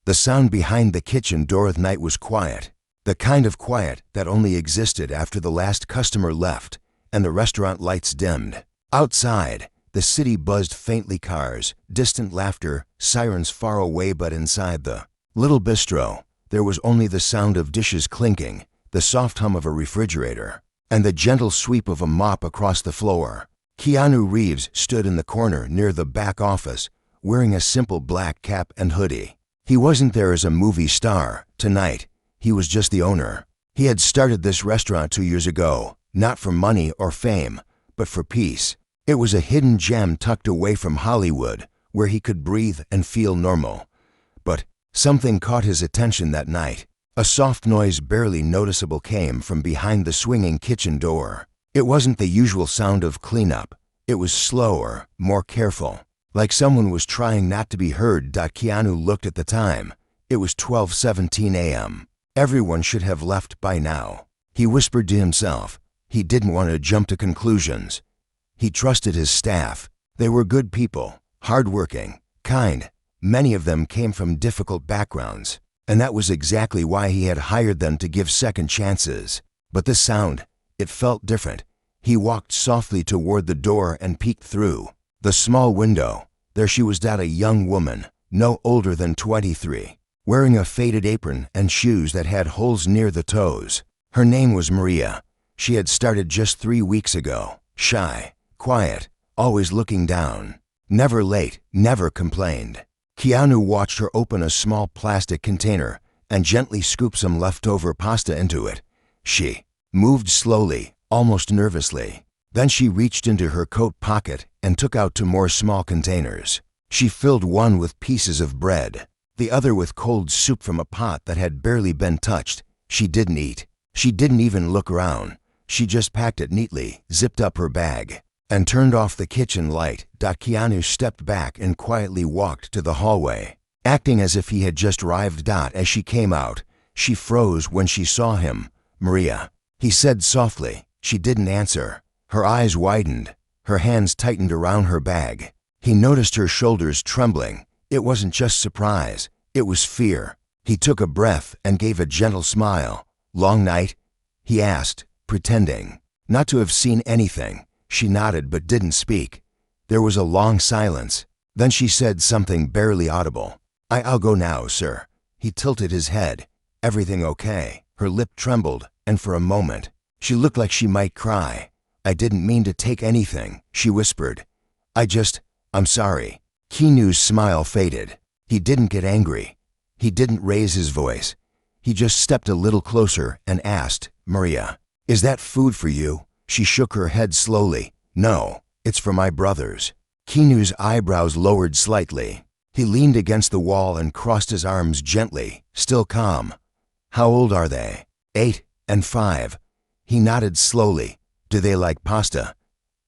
The sound behind the kitchen door at night was quiet, the kind of quiet that only existed after the last customer left and the restaurant lights dimmed. Outside, the city buzzed faintly, cars, distant laughter, sirens far away, but inside the little bistro, there was only the sound of dishes clinking, the soft hum of a refrigerator, and the gentle sweep of a mop across the floor. Keanu Reeves stood in the corner near the back office, wearing a simple black cap and hoodie. He wasn't there as a movie star tonight. He was just the owner. He had started this restaurant 2 years ago, not for money or fame, but for peace. It was a hidden gem tucked away from Hollywood, where he could breathe and feel normal. But something caught his attention that night. A soft noise barely noticeable came from behind the swinging kitchen door. It wasn't the usual sound of cleanup. It was slower, more careful, like someone was trying not to be heard. Keanu looked at the time. It was 12:17 a.m. Everyone should have left by now. He whispered to himself. He didn't want to jump to conclusions. He trusted his staff. They were good people, hardworking, kind. Many of them came from difficult backgrounds, and that was exactly why he had hired them to give second chances. But the sound, it felt different. He walked softly toward the door and peeked through the small window. There she was, a young woman, no older than 23, wearing a faded apron and shoes that had holes near the toes. Her name was Maria. She had started just 3 weeks ago, shy, quiet, always looking down, never late, never complained. Keanu watched her open a small plastic container and gently scoop some leftover pasta into it. She moved slowly, almost nervously. Then she reached into her coat pocket and took out 2 more small containers. She filled one with pieces of bread, the other with cold soup from a pot that had barely been touched. She didn't eat. She didn't even look around. She just packed it neatly, zipped up her bag, and turned off the kitchen light. Keanu stepped back and quietly walked to the hallway, acting as if he had just arrived. As she came out, she froze when she saw him. "Maria," he said softly. She didn't answer. Her eyes widened. Her hands tightened around her bag. He noticed her shoulders trembling. It wasn't just surprise. It was fear. He took a breath and gave a gentle smile. "Long night?" he asked, pretending not to have seen anything. She nodded but didn't speak. There was a long silence. Then she said something barely audible. I'll go now, sir." He tilted his head. "Everything okay?" Her lip trembled, and for a moment, she looked like she might cry. "I didn't mean to take anything," she whispered. I'm sorry." Keanu's smile faded. He didn't get angry. He didn't raise his voice. He just stepped a little closer and asked, "Maria, is that food for you?" She shook her head slowly. "No, it's for my brothers." Keanu's eyebrows lowered slightly. He leaned against the wall and crossed his arms gently, still calm. "How old are they?" 8 and 5. He nodded slowly. "Do they like pasta?"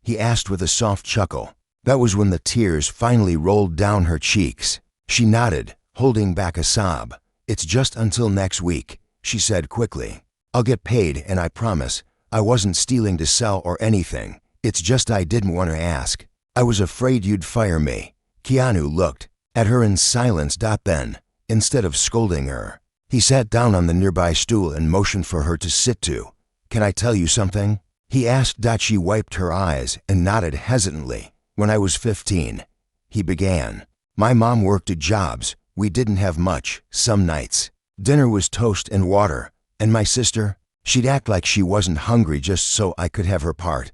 he asked with a soft chuckle. That was when the tears finally rolled down her cheeks. She nodded, holding back a sob. "It's just until next week," she said quickly. "I'll get paid, and I promise I wasn't stealing to sell or anything. It's just I didn't want to ask. I was afraid you'd fire me." Keanu looked at her in silence. Then, instead of scolding her, he sat down on the nearby stool and motioned for her to sit too. "Can I tell you something?" he asked. She wiped her eyes and nodded hesitantly. "When I was 15, he began. My mom worked 2 jobs. We didn't have much. Some nights, dinner was toast and water. And my sister, she'd act like she wasn't hungry just so I could have her part."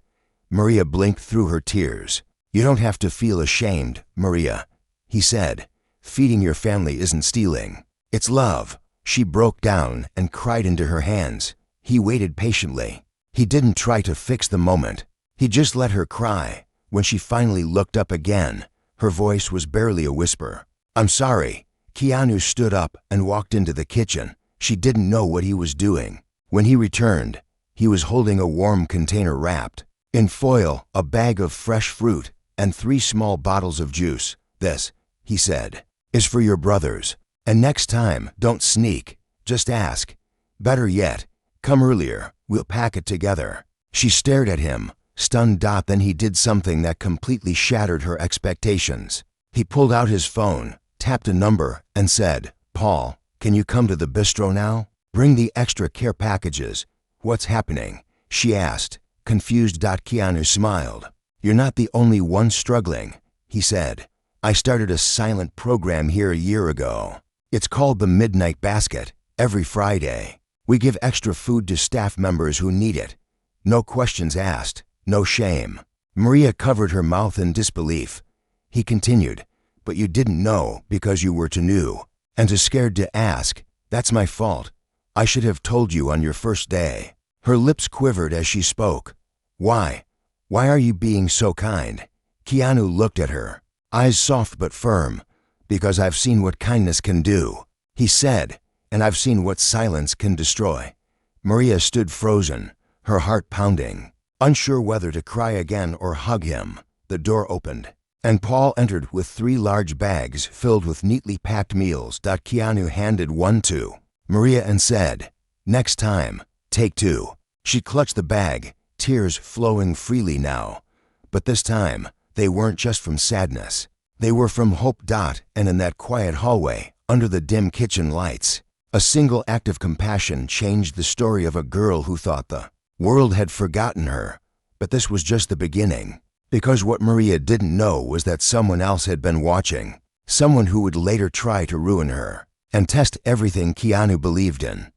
Maria blinked through her tears. "You don't have to feel ashamed, Maria," he said. "Feeding your family isn't stealing. It's love." She broke down and cried into her hands. He waited patiently. He didn't try to fix the moment. He just let her cry. When she finally looked up again, her voice was barely a whisper. "I'm sorry." Keanu stood up and walked into the kitchen. She didn't know what he was doing. When he returned, he was holding a warm container wrapped in foil, a bag of fresh fruit, and 3 small bottles of juice. "This," he said, "is for your brothers. And next time, don't sneak. Just ask. Better yet, come earlier. We'll pack it together." She stared at him, stunned. Then he did something that completely shattered her expectations. He pulled out his phone, tapped a number, and said, Paul, can you come to the bistro now? Bring the extra care packages. What's happening? She asked, confused. Keanu smiled. You're not the only one struggling, he said. I started a silent program here a year ago. It's called the Midnight Basket. Every Friday, we give extra food to staff members who need it. No questions asked, no shame. Maria covered her mouth in disbelief. He continued, but you didn't know because you were too new and too scared to ask. That's my fault. I should have told you on your first day. Her lips quivered as she spoke. Why? Why are you being so kind? Keanu looked at her, eyes soft but firm. Because I've seen what kindness can do, he said, and I've seen what silence can destroy. Maria stood frozen, her heart pounding, unsure whether to cry again or hug him. The door opened, and Paul entered with 3 large bags filled with neatly packed meals. Keanu handed one to Maria and said, next time, take 2. She clutched the bag, tears flowing freely now. But this time, they weren't just from sadness. They were from hope. And in that quiet hallway, under the dim kitchen lights, a single act of compassion changed the story of a girl who thought the world had forgotten her. But this was just the beginning. Because what Maria didn't know was that someone else had been watching. Someone who would later try to ruin her and test everything Keanu believed in.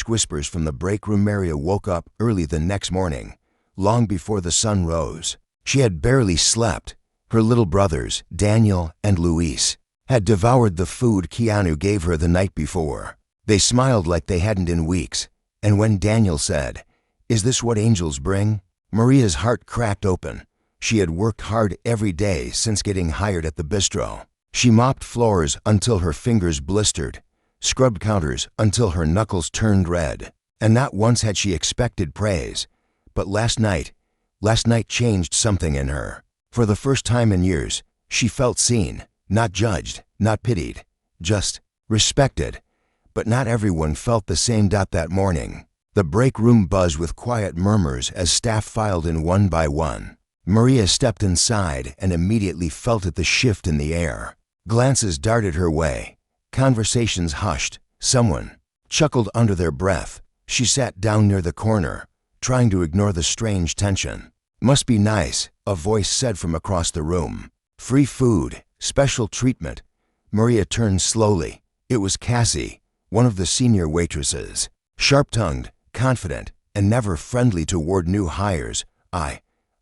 Whispers from the break room. Maria woke up early the next morning, long before the sun rose. She had barely slept. Her little brothers, Daniel and Luis, had devoured the food Keanu gave her the night before. They smiled like they hadn't in weeks, and when Daniel said, "Is this what angels bring?" Maria's heart cracked open. She had worked hard every day since getting hired at the bistro. She mopped floors until her fingers blistered, scrubbed counters until her knuckles turned red, and not once had she expected praise. But last night changed something in her. For the first time in years, she felt seen, not judged, not pitied, just respected. But not everyone felt the same. That morning, the break room buzzed with quiet murmurs as staff filed in one by one. Maria stepped inside and immediately felt the shift in the air. Glances darted her way. Conversations hushed. Someone chuckled under their breath. She sat down near the corner, trying to ignore the strange tension. Must be nice, a voice said from across the room. Free food, special treatment. Maria turned slowly. It was Cassie, one of the senior waitresses. Sharp-tongued, confident, and never friendly toward new hires.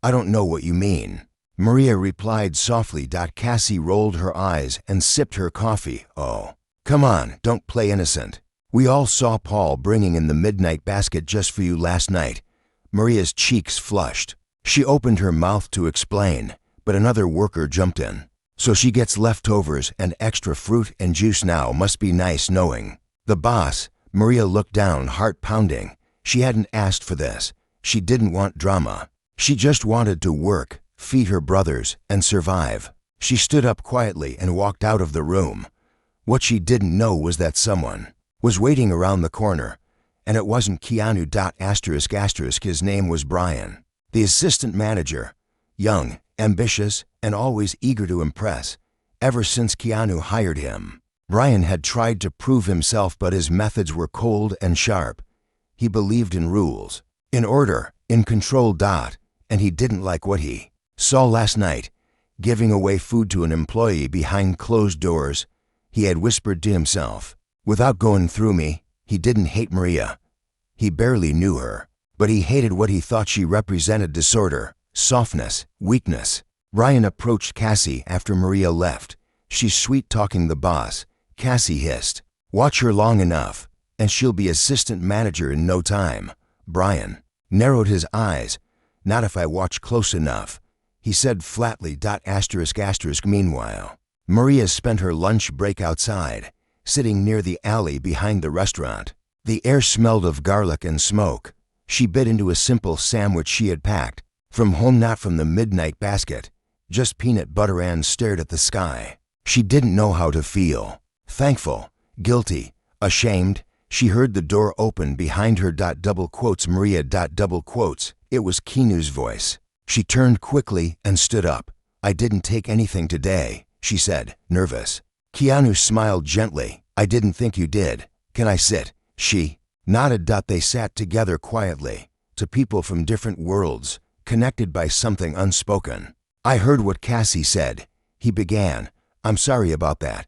I don't know what you mean. Maria replied softly. Cassie rolled her eyes and sipped her coffee. Oh, come on, don't play innocent. We all saw Paul bringing in the midnight basket just for you last night. Maria's cheeks flushed. She opened her mouth to explain, but another worker jumped in. So she gets leftovers and extra fruit and juice now. Must be nice knowing the boss. Maria looked down, heart pounding. She hadn't asked for this. She didn't want drama. She just wanted to work, feed her brothers, and survive. She stood up quietly and walked out of the room. What she didn't know was that someone was waiting around the corner, and it wasn't Keanu. His name was Brian, the assistant manager, young, ambitious, and always eager to impress. Ever since Keanu hired him, Brian had tried to prove himself, but his methods were cold and sharp. He believed in rules, in order, in control. And he didn't like what he saw last night, giving away food to an employee behind closed doors. He had whispered to himself, without going through me. He didn't hate Maria. He barely knew her, but he hated what he thought she represented: disorder, softness, weakness. Brian approached Cassie after Maria left. She's sweet-talking the boss. Cassie hissed, watch her long enough, and she'll be assistant manager in no time. Brian narrowed his eyes. Not if I watch close enough, he said flatly. Meanwhile, Maria spent her lunch break outside, sitting near the alley behind the restaurant. The air smelled of garlic and smoke. She bit into a simple sandwich she had packed from home, not from the midnight basket, just peanut butter, and stared at the sky. She didn't know how to feel. Thankful, guilty, ashamed. She heard the door open behind her. Maria. It was Keanu's voice. She turned quickly and stood up. I didn't take anything today, she said, nervous. Keanu smiled gently. I didn't think you did. Can I sit? She nodded. They sat together quietly, to people from different worlds, connected by something unspoken. I heard what Cassie said. He began. I'm sorry about that.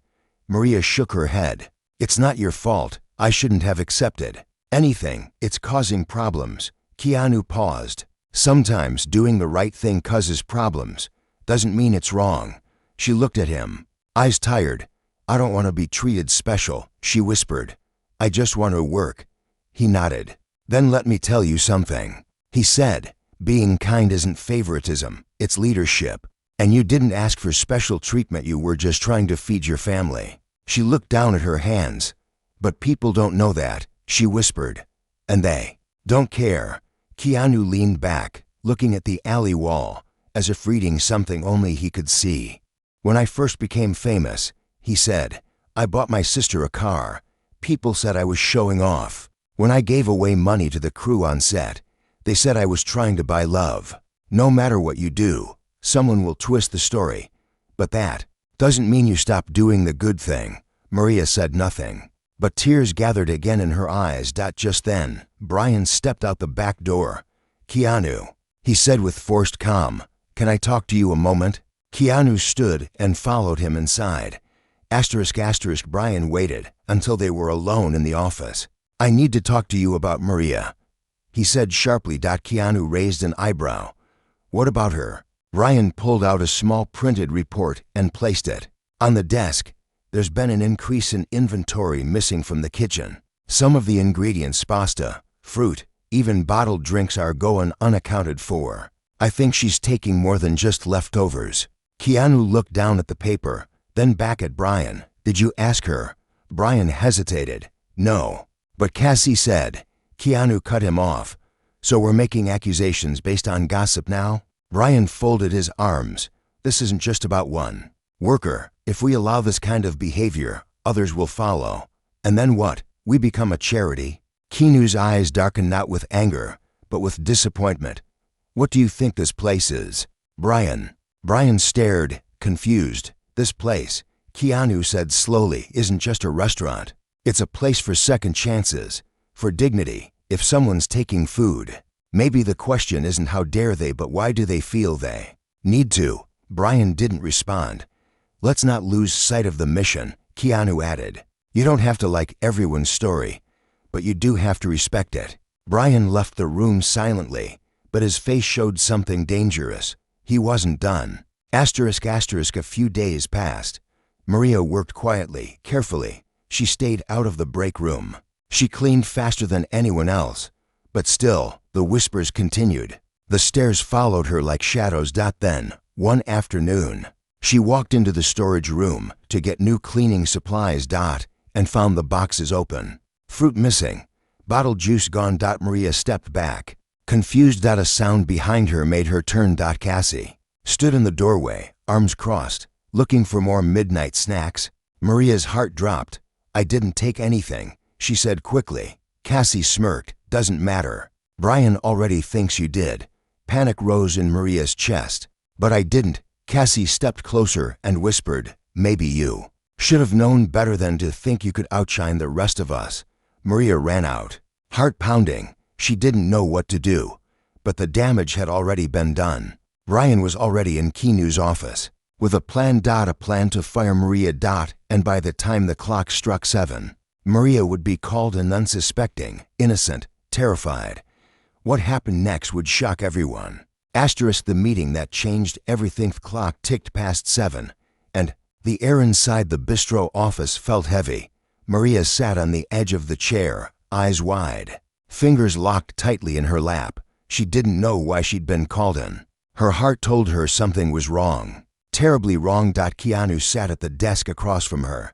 Maria shook her head. It's not your fault. I shouldn't have accepted anything. It's causing problems. Keanu paused. Sometimes doing the right thing causes problems. Doesn't mean it's wrong. She looked at him, eyes tired. I don't want to be treated special, she whispered. I just want to work. He nodded. Then let me tell you something, he said. Being kind isn't favoritism, it's leadership. And you didn't ask for special treatment, you were just trying to feed your family. She looked down at her hands. But people don't know that, she whispered. And they don't care. Keanu leaned back, looking at the alley wall, as if reading something only he could see. When I first became famous, he said, I bought my sister a car. People said I was showing off. When I gave away money to the crew on set, they said I was trying to buy love. No matter what you do, someone will twist the story. But that doesn't mean you stop doing the good thing. Maria said nothing, but tears gathered again in her eyes. Just then, Brian stepped out the back door. Keanu, he said with forced calm, can I talk to you a moment? Keanu stood and followed him inside. Brian waited until they were alone in the office. I need to talk to you about Maria, he said sharply. Keanu raised an eyebrow. What about her? Brian pulled out a small printed report and placed it on the desk. There's been an increase in inventory missing from the kitchen. Some of the ingredients, pasta, fruit, even bottled drinks, are going unaccounted for. I think she's taking more than just leftovers. Keanu looked down at the paper, then back at Brian. Did you ask her? Brian hesitated. No. But Cassie said. Keanu cut him off. So we're making accusations based on gossip now? Brian folded his arms. This isn't just about one worker. If we allow this kind of behavior, others will follow. And then what? We become a charity? Keanu's eyes darkened, not with anger, but with disappointment. What do you think this place is? Brian stared, confused. This place, Keanu said slowly, isn't just a restaurant. It's a place for second chances, for dignity. If someone's taking food, maybe the question isn't how dare they, but why do they feel they need to? Brian didn't respond. Let's not lose sight of the mission, Keanu added. You don't have to like everyone's story, but you do have to respect it. Brian left the room silently, but his face showed something dangerous. He wasn't done. A few days passed. Maria worked quietly, carefully. She stayed out of the break room. She cleaned faster than anyone else. But still, the whispers continued. The stares followed her like shadows. Then, one afternoon, she walked into the storage room to get new cleaning supplies. And found the boxes open. Fruit missing. Bottled juice gone. Maria stepped back, confused. A sound behind her made her turn. Cassie stood in the doorway, arms crossed, looking for more midnight snacks. Maria's heart dropped. I didn't take anything, she said quickly. Cassie smirked. Doesn't matter. Brian already thinks you did. Panic rose in Maria's chest. But I didn't. Cassie stepped closer and whispered, maybe you should have known better than to think you could outshine the rest of us. Maria ran out, heart pounding. She didn't know what to do, but the damage had already been done. Brian was already in Keanu's office, with a plan to fire Maria. And by the time the clock struck 7, Maria would be called an unsuspecting, innocent, terrified. What happened next would shock everyone. The meeting that changed everything. The clock ticked past 7, and the air inside the bistro office felt heavy. Maria sat on the edge of the chair, eyes wide, fingers locked tightly in her lap. She didn't know why she'd been called in. Her heart told her something was wrong, terribly wrong. Keanu sat at the desk across from her.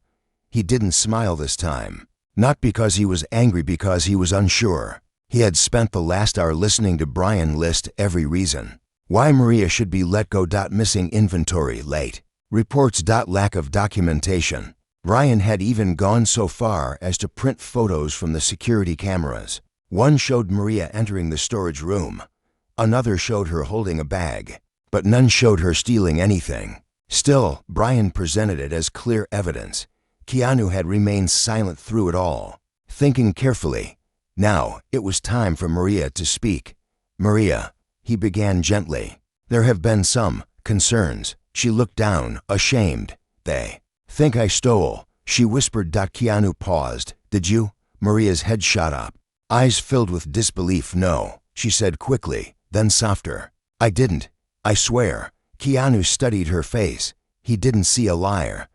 He didn't smile this time, not because he was angry, because he was unsure. He had spent the last hour listening to Brian list every reason why Maria should be let go. Missing inventory, late reports, lack of documentation. Brian had even gone so far as to print photos from the security cameras. One showed Maria entering the storage room. Another showed her holding a bag, but none showed her stealing anything. Still, Brian presented it as clear evidence. Keanu had remained silent through it all, thinking carefully. Now, it was time for Maria to speak. "Maria," he began gently, "there have been some concerns." She looked down, ashamed. "They think I stole," she whispered. Keanu paused. "Did you?" Maria's head shot up, eyes filled with disbelief. "No," she said quickly, then softer. "I didn't. I swear." Keanu studied her face. He didn't see a liar.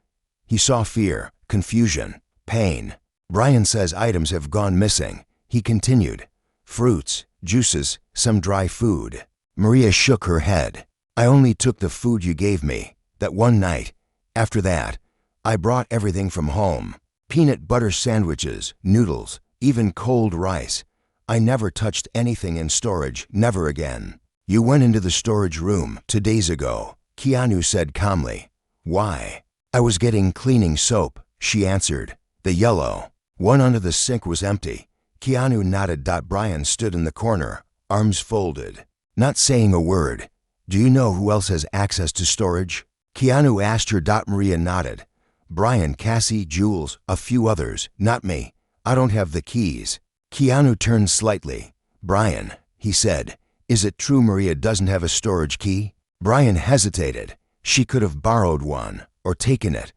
He saw fear, confusion, pain. "Brian says items have gone missing," he continued. "Fruits, juices, some dry food." Maria shook her head. "I only took the food you gave me, that one night. After that, I brought everything from home. Peanut butter sandwiches, noodles, even cold rice. I never touched anything in storage, never again." "You went into the storage room 2 days ago," Keanu said calmly. "Why?" "I was getting cleaning soap," she answered. "The yellow one under the sink was empty." Keanu nodded. Brian stood in the corner, arms folded, not saying a word. "Do you know who else has access to storage?" Keanu asked her. Maria nodded. "Brian, Cassie, Jules, a few others, not me. I don't have the keys." Keanu turned slightly. "Brian," he said, "is it true Maria doesn't have a storage key?" Brian hesitated. "She could have borrowed one, or taken it,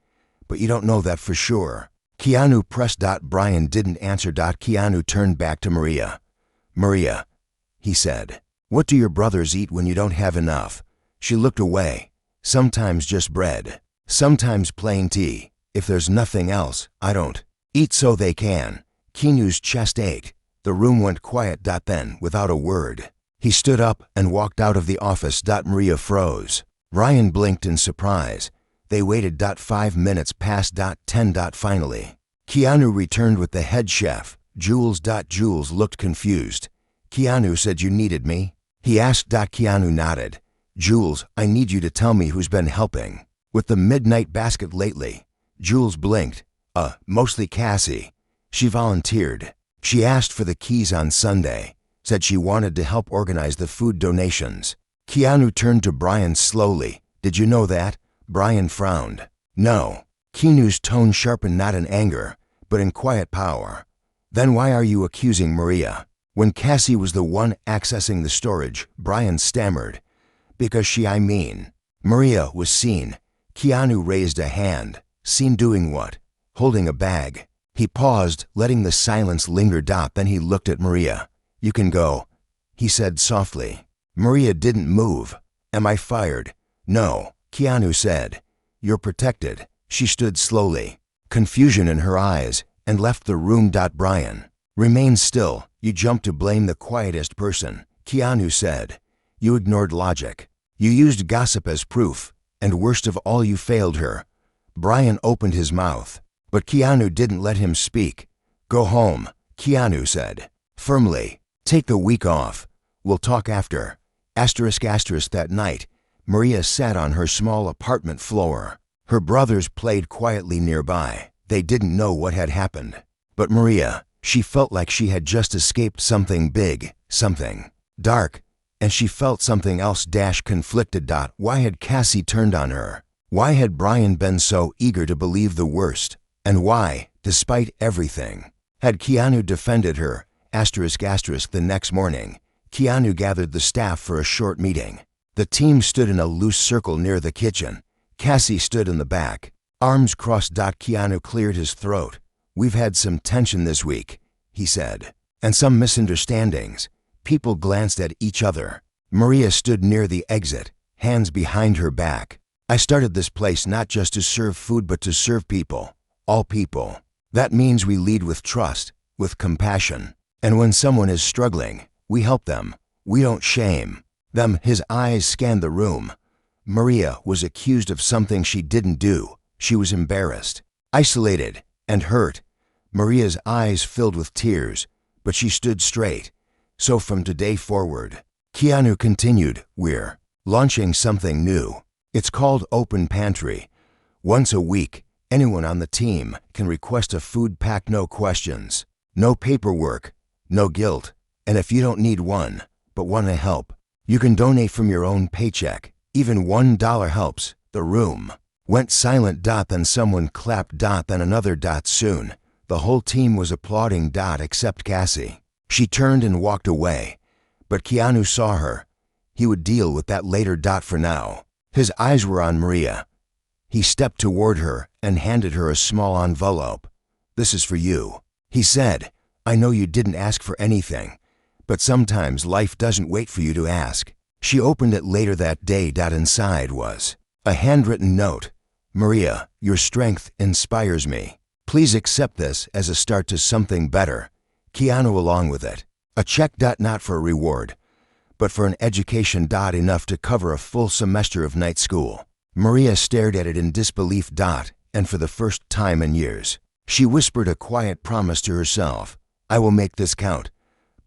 but you don't know that for sure." Keanu pressed. Brian didn't answer. Keanu turned back to Maria. "Maria," he said, "what do your brothers eat when you don't have enough?" She looked away. "Sometimes just bread. Sometimes plain tea. If there's nothing else, I don't eat so they can." Keanu's chest ached. The room went quiet. Then, without a word, he stood up and walked out of the office. Maria froze. Brian blinked in surprise. They waited. 5 minutes passed. 10. Finally, Keanu returned with the head chef, Jules. Jules looked confused. "Keanu said you needed me?" he asked. Keanu nodded. "Jules, I need you to tell me who's been helping with the midnight basket lately." Jules blinked. Mostly Cassie. She volunteered. She asked for the keys on Sunday, said she wanted to help organize the food donations." Keanu turned to Brian slowly. "Did you know that?" Brian frowned. "No." Keanu's tone sharpened, not in anger, but in quiet power. "Then why are you accusing Maria, when Cassie was the one accessing the storage?" Brian stammered. "Because Maria was seen." Keanu raised a hand. "Seen doing what?" "Holding a bag." He paused, letting the silence linger. Then he looked at Maria. "You can go," he said softly. Maria didn't move. "Am I fired?" "No," Keanu said. "You're protected." She stood slowly, confusion in her eyes, and left the room. Brian remained still. "You jumped to blame the quietest person," Keanu said. "You ignored logic. You used gossip as proof, and worst of all, you failed her." Brian opened his mouth, but Keanu didn't let him speak. "Go home," Keanu said firmly. "Take the week off. We'll talk after." That night, Maria sat on her small apartment floor. Her brothers played quietly nearby. They didn't know what had happened. But Maria, she felt like she had just escaped something big, something dark, and she felt something else. Conflicted. Why had Cassie turned on her? Why had Brian been so eager to believe the worst? And why, despite everything, had Keanu defended her? The next morning, Keanu gathered the staff for a short meeting. The team stood in a loose circle near the kitchen. Cassie stood in the back, arms crossed. Keanu cleared his throat. "We've had some tension this week," he said, "and some misunderstandings." People glanced at each other. Maria stood near the exit, hands behind her back. "I started this place not just to serve food but to serve people, all people. That means we lead with trust, with compassion. And when someone is struggling, we help them. We don't shame them." His eyes scanned the room. Maria was accused of something she didn't do. She was embarrassed, isolated, and hurt. Maria's eyes filled with tears, but she stood straight. "So from today forward," Keanu continued, "we're launching something new. It's called Open Pantry. Once a week, anyone on the team can request a food pack, no questions, no paperwork, no guilt. And if you don't need one, but want to help, you can donate from your own paycheck. Even $1 helps. The room Went silent. Then someone clapped. Then another. Soon, the whole team was applauding. Except Cassie. She turned and walked away. But Keanu saw her. He would deal with that later. For now, his eyes were on Maria. He stepped toward her and handed her a small envelope. "This is for you," he said. "I know you didn't ask for anything, but sometimes life doesn't wait for you to ask." She opened it later that day. Inside was a handwritten note. "Maria, your strength inspires me. Please accept this as a start to something better. Keanu." Along with it, a check. Not for a reward, but for an education. Enough to cover a full semester of night school. Maria stared at it in disbelief. And for the first time in years, she whispered a quiet promise to herself. "I will make this count."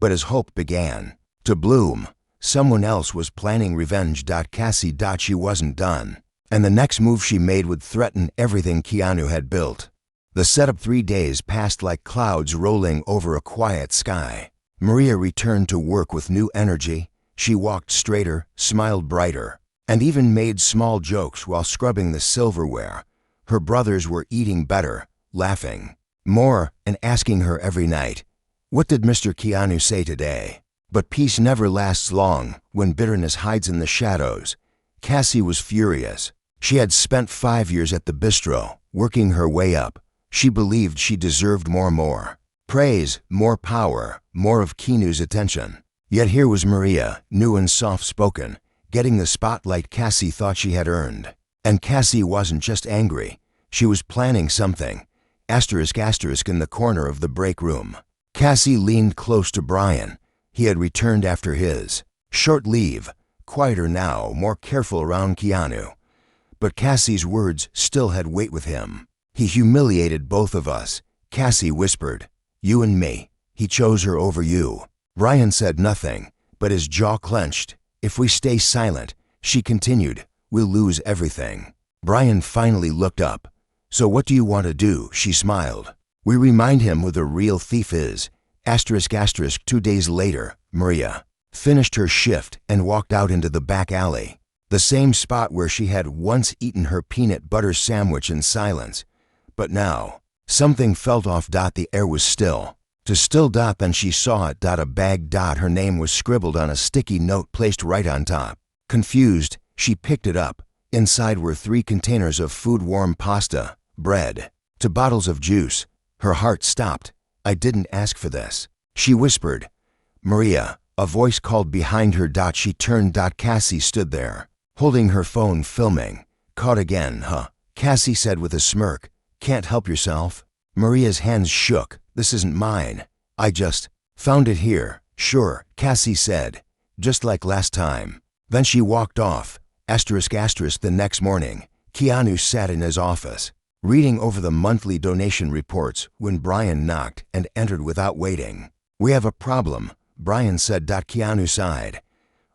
But as hope began to bloom, someone else was planning revenge. Cassie. She wasn't done. And the next move she made would threaten everything Keanu had built. The setup 3 days passed like clouds rolling over a quiet sky. Maria returned to work with new energy. She walked straighter, smiled brighter, and even made small jokes while scrubbing the silverware. Her brothers were eating better, laughing more, and asking her every night, "What did Mr. Keanu say today?" But peace never lasts long when bitterness hides in the shadows. Cassie was furious. She had spent 5 years at the bistro, working her way up. She believed she deserved more praise, more power, more of Keanu's attention. Yet here was Maria, new and soft-spoken, getting the spotlight Cassie thought she had earned. And Cassie wasn't just angry. She was planning something. *** in the corner of the break room. Cassie leaned close to Brian. He had returned after his short leave, quieter now, more careful around Keanu. But Cassie's words still had weight with him. "He humiliated both of us," Cassie whispered. "You and me. He chose her over you." Brian said nothing, but his jaw clenched. "If we stay silent," she continued, "we'll lose everything." Brian finally looked up. "So what do you want to do?" She smiled. "We remind him who the real thief is." *** 2 days later, Maria finished her shift and walked out into the back alley, the same spot where she had once eaten her peanut butter sandwich in silence. But now, something felt off. The air was still. Then she saw it. A bag. Her name was scribbled on a sticky note placed right on top. Confused, she picked it up. Inside were 3 containers of food, warm pasta, bread, 2 bottles of juice. Her heart stopped. "I didn't ask for this," she whispered. "Maria," a voice called behind her. She turned. Cassie stood there, holding her phone, filming. "Caught again, huh?" Cassie said with a smirk. "Can't help yourself." Maria's hands shook. "This isn't mine. I just found it here." "Sure," Cassie said, "just like last time." Then she walked off. ***. The next morning, Keanu sat in his office, reading over the monthly donation reports when Brian knocked and entered without waiting. "We have a problem," Brian said. Keanu sighed.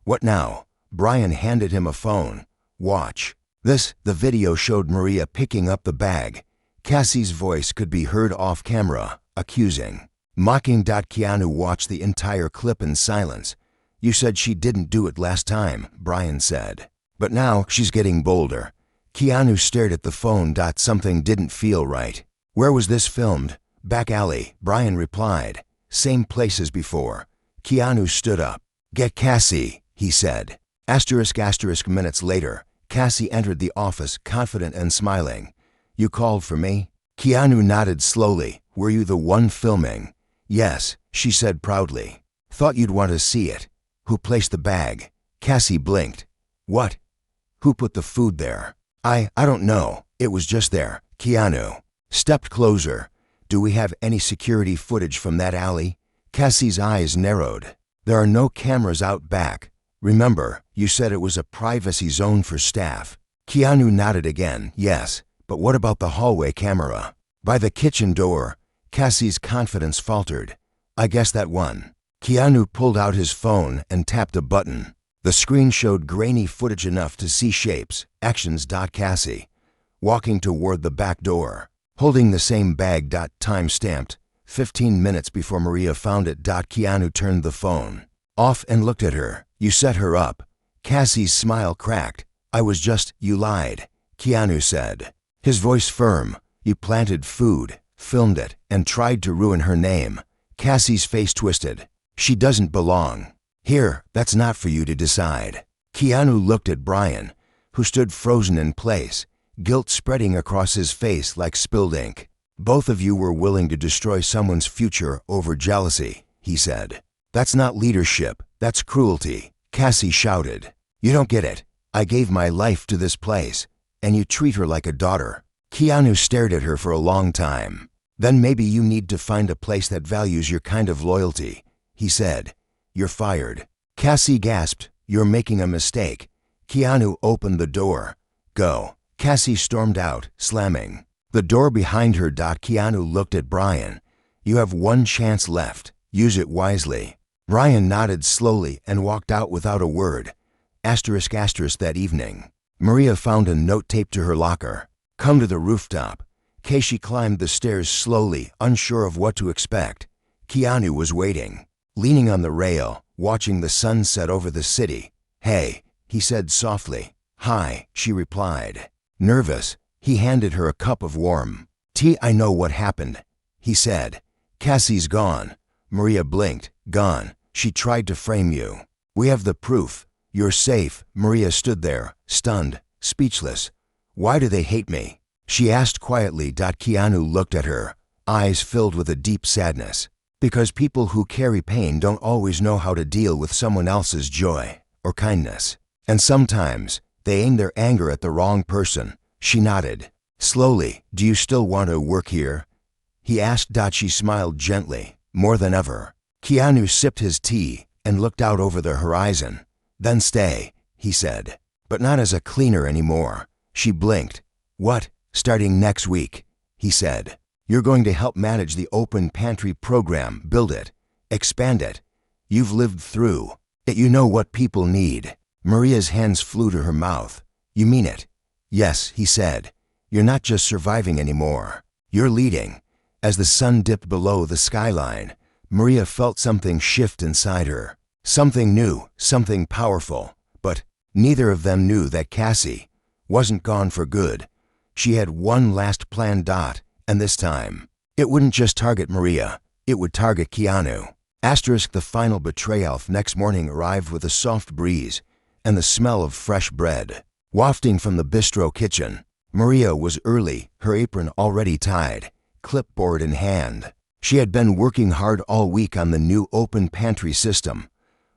"What now?" Brian handed him a phone. "Watch this." The video showed Maria picking up the bag. Cassie's voice could be heard off camera, accusing, mocking. Keanu watched the entire clip in silence. "You said she didn't do it last time," Brian said. "But now she's getting bolder." Keanu stared at the phone. Something didn't feel right. "Where was this filmed?" "Back alley," Brian replied. "Same place as before." Keanu stood up. "Get Cassie," he said. ***. Minutes later, Cassie entered the office, confident and smiling. "You called for me?" Keanu nodded slowly. "Were you the one filming?" "Yes," she said proudly. "Thought you'd want to see it." "Who placed the bag?" Cassie blinked. "What? Who put the food there?" I don't know. It was just there." Keanu stepped closer. "Do we have any security footage from that alley?" Cassie's eyes narrowed. "There are no cameras out back. Remember, you said it was a privacy zone for staff." Keanu nodded again. "Yes, but what about the hallway camera?" "By the kitchen door." Cassie's confidence faltered. "I guess that one." Keanu pulled out his phone and tapped a button. The screen showed grainy footage enough to see shapes, actions. Cassie walking toward the back door, holding the same bag. Time stamped 15 minutes before Maria found it. Keanu turned the phone off and looked at her. "You set her up." Cassie's smile cracked. "I was just..." "You lied." Keanu said, his voice firm. You planted food, filmed it, and tried to ruin her name. Cassie's face twisted. She doesn't belong here. That's not for you to decide. Keanu looked at Brian, who stood frozen in place, guilt spreading across his face like spilled ink. Both of you were willing to destroy someone's future over jealousy, he said. That's not leadership, that's cruelty, Cassie shouted. You don't get it. I gave my life to this place, and you treat her like a daughter. Keanu stared at her for a long time. Then maybe you need to find a place that values your kind of loyalty, he said. You're fired. Cassie gasped. You're making a mistake. Keanu opened the door. Go. Cassie stormed out, slamming the door behind her. Keanu looked at Brian. You have one chance left. Use it wisely. Brian nodded slowly and walked out without a word. That evening, Maria found a note taped to her locker. Come to the rooftop. Casey climbed the stairs slowly, unsure of what to expect. Keanu was waiting, leaning on the rail, watching the sun set over the city. Hey, he said softly. Hi, she replied. Nervous, he handed her a cup of warm tea. I know what happened, he said. Cassie's gone. Maria blinked. Gone. She tried to frame you. We have the proof. You're safe. Maria stood there, stunned, speechless. Why do they hate me? She asked quietly. Keanu looked at her, eyes filled with a deep sadness. Because people who carry pain don't always know how to deal with someone else's joy or kindness. And sometimes they aim their anger at the wrong person. She nodded. Slowly, do you still want to work here? He asked. She smiled gently, more than ever. Keanu sipped his tea and looked out over the horizon. Then stay, he said. But not as a cleaner anymore. She blinked. What? Starting next week, he said. You're going to help manage the open pantry program, build it, expand it. You've lived through it. You know what people need. Maria's hands flew to her mouth. You mean it? Yes, he said. You're not just surviving anymore. You're leading. As the sun dipped below the skyline, Maria felt something shift inside her. Something new, something powerful. But neither of them knew that Cassie wasn't gone for good. She had one last plan. And this time, it wouldn't just target Maria, it would target Keanu. The final betrayal. Next morning arrived with a soft breeze and the smell of fresh bread wafting from the bistro kitchen. Maria was early, her apron already tied, clipboard in hand. She had been working hard all week on the new open pantry system.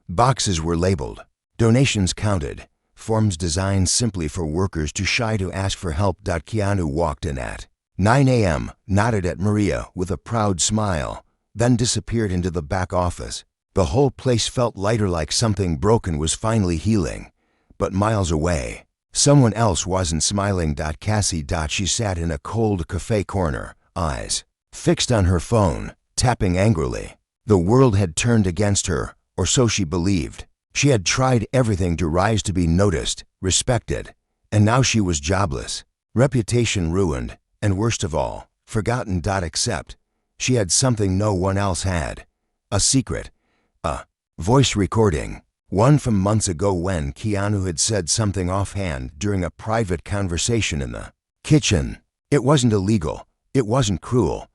Boxes were labeled, donations counted, forms designed simply for workers too shy to ask for help. Keanu walked in at 9 a.m., nodded at Maria with a proud smile, then disappeared into the back office. The whole place felt lighter, like something broken was finally healing. But miles away, someone else wasn't smiling. Cassie. She sat in a cold cafe corner, eyes fixed on her phone, tapping angrily. The world had turned against her, or so she believed. She had tried everything to rise to be noticed, respected, and now she was jobless, reputation ruined, and worst of all, forgotten. Except she had something no one else had. A secret. A voice recording. One from months ago when Keanu had said something offhand during a private conversation in the kitchen. It wasn't illegal. It wasn't cruel.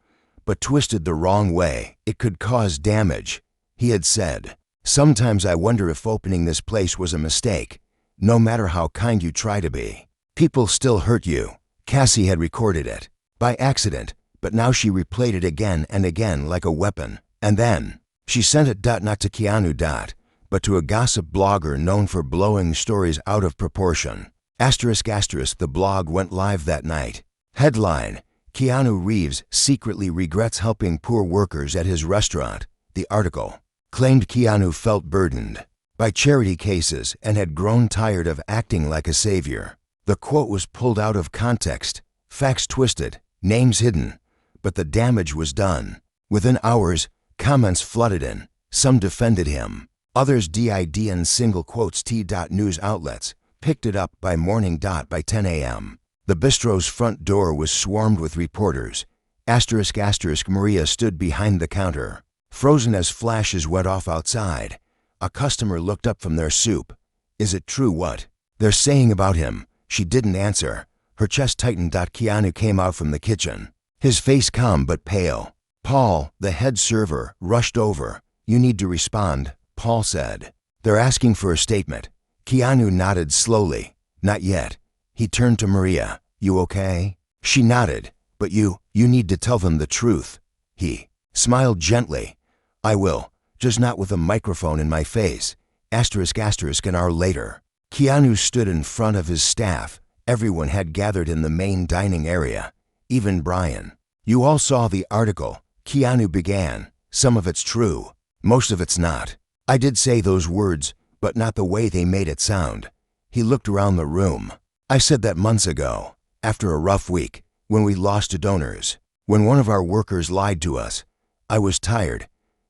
But twisted the wrong way, it could cause damage. He had said, sometimes I wonder if opening this place was a mistake. No matter how kind you try to be, people still hurt you. Cassie had recorded it. By accident, but now she replayed it again and again like a weapon. And then, she sent it. Not to Keanu. But to a gossip blogger known for blowing stories out of proportion. The blog went live that night. Headline: Keanu Reeves secretly regrets helping poor workers at his restaurant. The article claimed Keanu felt burdened by charity cases and had grown tired of acting like a savior. The quote was pulled out of context, facts twisted, names hidden, but the damage was done. Within hours, comments flooded in. Some defended him. Others did in single quotes. News outlets picked it up by morning. By 10 a.m., the bistro's front door was swarmed with reporters. Maria stood behind the counter, frozen as flashes went off outside. A customer looked up from their soup. Is it true what they're saying about him? She didn't answer. Her chest tightened. Keanu came out from the kitchen, his face calm but pale. Paul, the head server, rushed over. "You need to respond," Paul said. "They're asking for a statement." Keanu nodded slowly. "Not yet." He turned to Maria. "You okay?" She nodded. "But you need to tell them the truth." He smiled gently. "I will, just not with a microphone in my face. An hour later. Keanu stood in front of his staff. Everyone had gathered in the main dining area, even Brian. "You all saw the article," Keanu began. "Some of it's true, most of it's not. I did say those words, but not the way they made it sound." He looked around the room. "I said that months ago, after a rough week, when we lost to donors, when one of our workers lied to us. I was tired.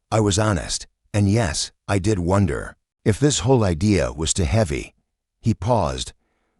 I was honest. And yes, I did wonder if this whole idea was too heavy." He paused.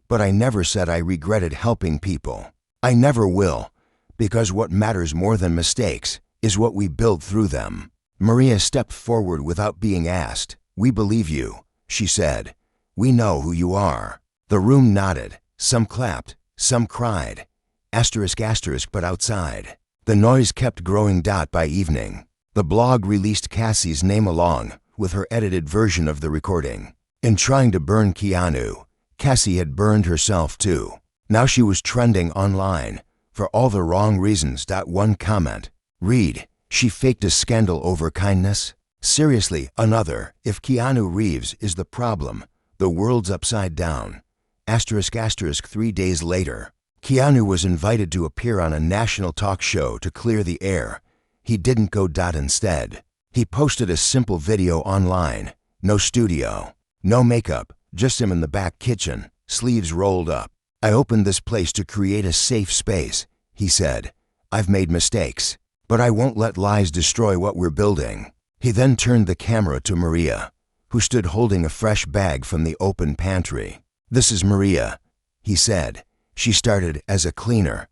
"But I never said I regretted helping people. I never will, because what matters more than mistakes is what we build through them." Maria stepped forward without being asked. "We believe you," she said. "We know who you are." The room nodded. Some clapped, some cried. But outside, the noise kept growing. By evening, the blog released Cassie's name along with her edited version of the recording. In trying to burn Keanu, Cassie had burned herself too. Now she was trending online for all the wrong reasons. One comment read, "She faked a scandal over kindness." Seriously, another, "If Keanu Reeves is the problem, the world's upside down." 3 days later, Keanu was invited to appear on a national talk show to clear the air. He didn't go. Instead, he posted a simple video online. No studio, no makeup, just him in the back kitchen, sleeves rolled up. "I opened this place to create a safe space," he said. "I've made mistakes, but I won't let lies destroy what we're building." He then turned the camera to Maria, who stood holding a fresh bag from the open pantry. "This is Maria," he said. "She started as a cleaner.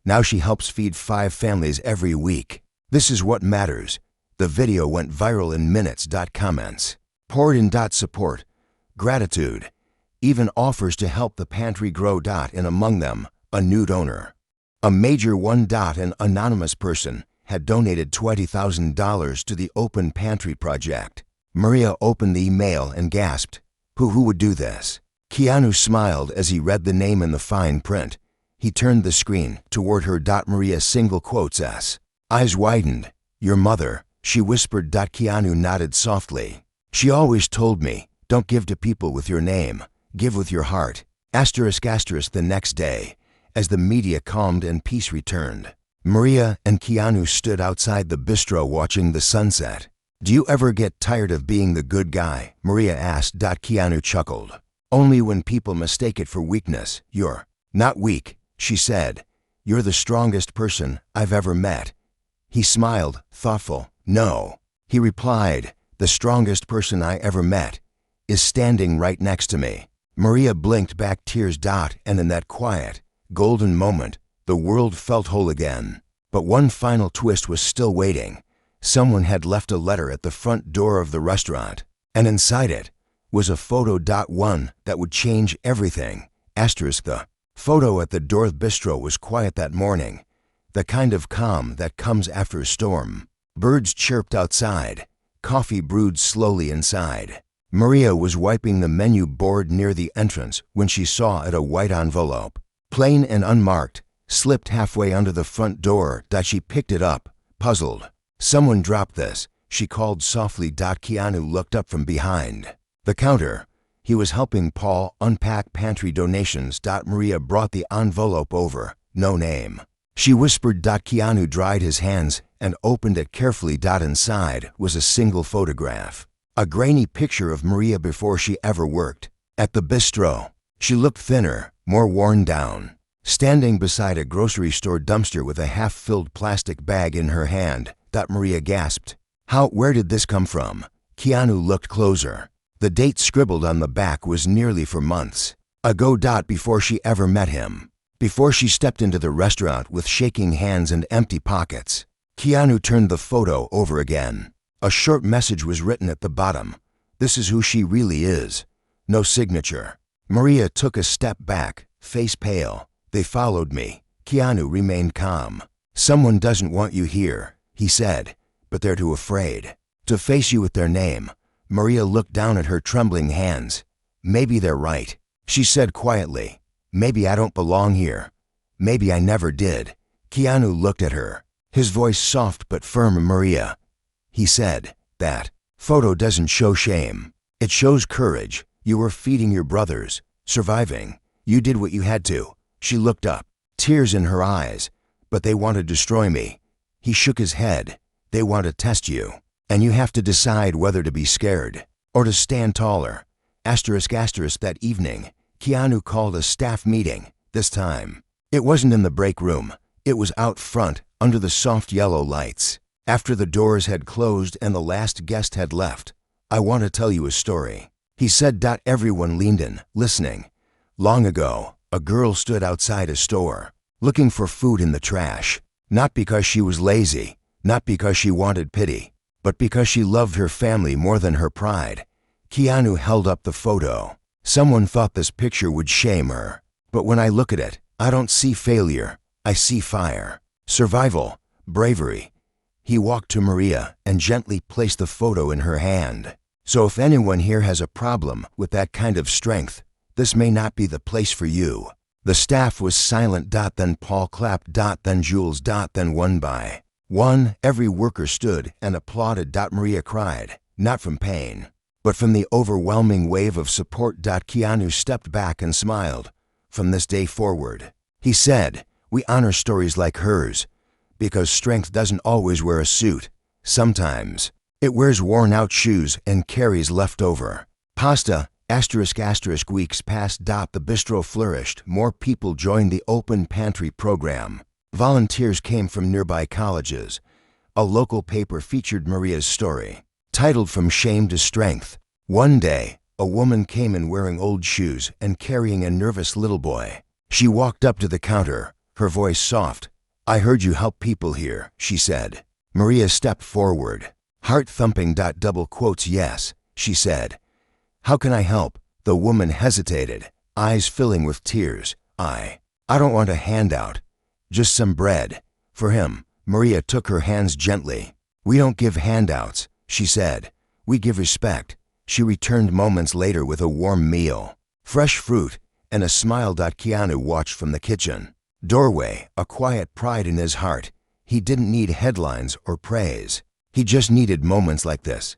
Now she helps feed 5 families every week. This is what matters." The video went viral in minutes. Comments poured in. Support, gratitude, even offers to help the pantry grow. And among them, a new donor. A major one. An anonymous person had donated $20,000 to the Open Pantry Project. Maria opened the email and gasped. Who would do this?" Keanu smiled as he read the name in the fine print. He turned the screen toward her. Maria single quotes S. Eyes widened. "Your mother," she whispered. Keanu nodded softly. "She always told me, don't give to people with your name, give with your heart." The next day, as the media calmed and peace returned, Maria and Keanu stood outside the bistro watching the sunset. "Do you ever get tired of being the good guy?" Maria asked. Keanu chuckled. "Only when people mistake it for weakness." "You're not weak," she said. "You're the strongest person I've ever met." He smiled, thoughtful. "No," he replied, "the strongest person I ever met is standing right next to me." Maria blinked back tears. And in that quiet, golden moment, the world felt whole again. But one final twist was still waiting. Someone had left a letter at the front door of the restaurant, and inside it was a photo. One that would change everything. The photo at the Dorth Bistro was quiet that morning, the kind of calm that comes after a storm. Birds chirped outside. Coffee brewed slowly inside. Maria was wiping the menu board near the entrance when she saw it, a white envelope, plain and unmarked, slipped halfway under the front door. She picked it up, puzzled. "Someone dropped this," she called softly. Keanu looked up from behind the counter. He was helping Paul unpack pantry donations. Maria brought the envelope over. "No name," she whispered. Keanu dried his hands and opened it carefully. Inside was a single photograph, a grainy picture of Maria before she ever worked at the bistro. She looked thinner, more worn down, standing beside a grocery store dumpster with a half-filled plastic bag in her hand. Maria gasped. Where did this come from?" Keanu looked closer. The date scribbled on the back was nearly for months ago. Before she ever met him, before she stepped into the restaurant with shaking hands and empty pockets. Keanu turned the photo over again. A short message was written at the bottom. "This is who she really is." No signature. Maria took a step back, face pale. They followed me. Keanu remained calm. Someone doesn't want you here, he said, but they're too afraid to face you with their name. Maria looked down at her trembling hands. Maybe they're right, she said quietly. Maybe I don't belong here. Maybe I never did. Keanu looked at her, his voice soft but firm. Maria, he said, that photo doesn't show shame. It shows courage. You were feeding your brothers, surviving. You did what you had to. She looked up, tears in her eyes. But they want to destroy me. He shook his head. They want to test you. And you have to decide whether to be scared or to stand taller. That evening, Keanu called a staff meeting. This time, it wasn't in the break room. It was out front, under the soft yellow lights. After the doors had closed and the last guest had left, I want to tell you a story, he said. Everyone leaned in, listening. Long ago, a girl stood outside a store, looking for food in the trash. Not because she was lazy, not because she wanted pity, but because she loved her family more than her pride. Keanu held up the photo. Someone thought this picture would shame her. But when I look at it, I don't see failure. I see fire, survival, bravery. He walked to Maria and gently placed the photo in her hand. So if anyone here has a problem with that kind of strength, this may not be the place for you. The staff was silent. Then Paul clapped. Then Jules. Then one by one, every worker stood and applauded. Maria cried, not from pain, but from the overwhelming wave of support. Keanu stepped back and smiled. From this day forward, he said, we honor stories like hers, because strength doesn't always wear a suit. Sometimes it wears worn-out shoes and carries leftover pasta. Weeks passed. The bistro flourished. More people joined the open pantry program. Volunteers came from nearby colleges. A local paper featured Maria's story, titled From Shame to Strength. One day, a woman came in wearing old shoes and carrying a nervous little boy. She walked up to the counter, her voice soft. I heard you help people here, she said. Maria stepped forward, heart thumping. Yes, she said. How can I help? The woman hesitated, eyes filling with tears. I don't want a handout, just some bread. For him. Maria took her hands gently. We don't give handouts, she said. We give respect. She returned moments later with a warm meal, fresh fruit, and a smile. Keanu watched from the kitchen doorway, a quiet pride in his heart. He didn't need headlines or praise. He just needed moments like this.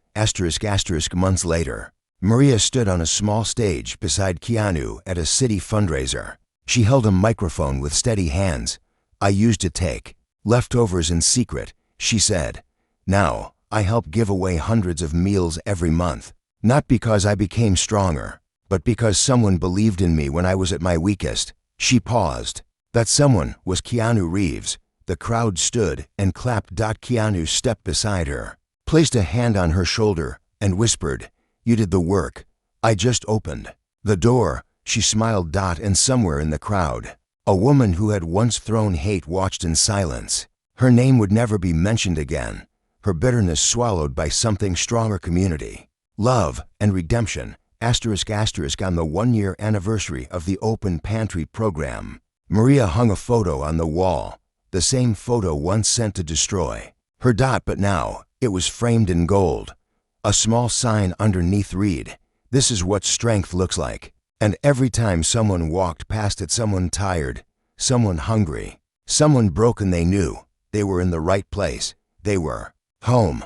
Months later, Maria stood on a small stage beside Keanu at a city fundraiser. She held a microphone with steady hands. I used to take leftovers in secret, she said. Now, I help give away hundreds of meals every month. Not because I became stronger, but because someone believed in me when I was at my weakest. She paused. That someone was Keanu Reeves. The crowd stood and clapped. Keanu stepped beside her, placed a hand on her shoulder, and whispered, You did the work. I just opened the door. She smiled. And somewhere in the crowd, a woman who had once thrown hate watched in silence. Her name would never be mentioned again. Her bitterness swallowed by something stronger. Community, love, and redemption. On the 1-year anniversary of the open pantry program, Maria hung a photo on the wall. The same photo once sent to destroy her. But now, it was framed in gold. A small sign underneath read, This is what strength looks like. And every time someone walked past it, someone tired, someone hungry, someone broken, they knew they were in the right place. They were home.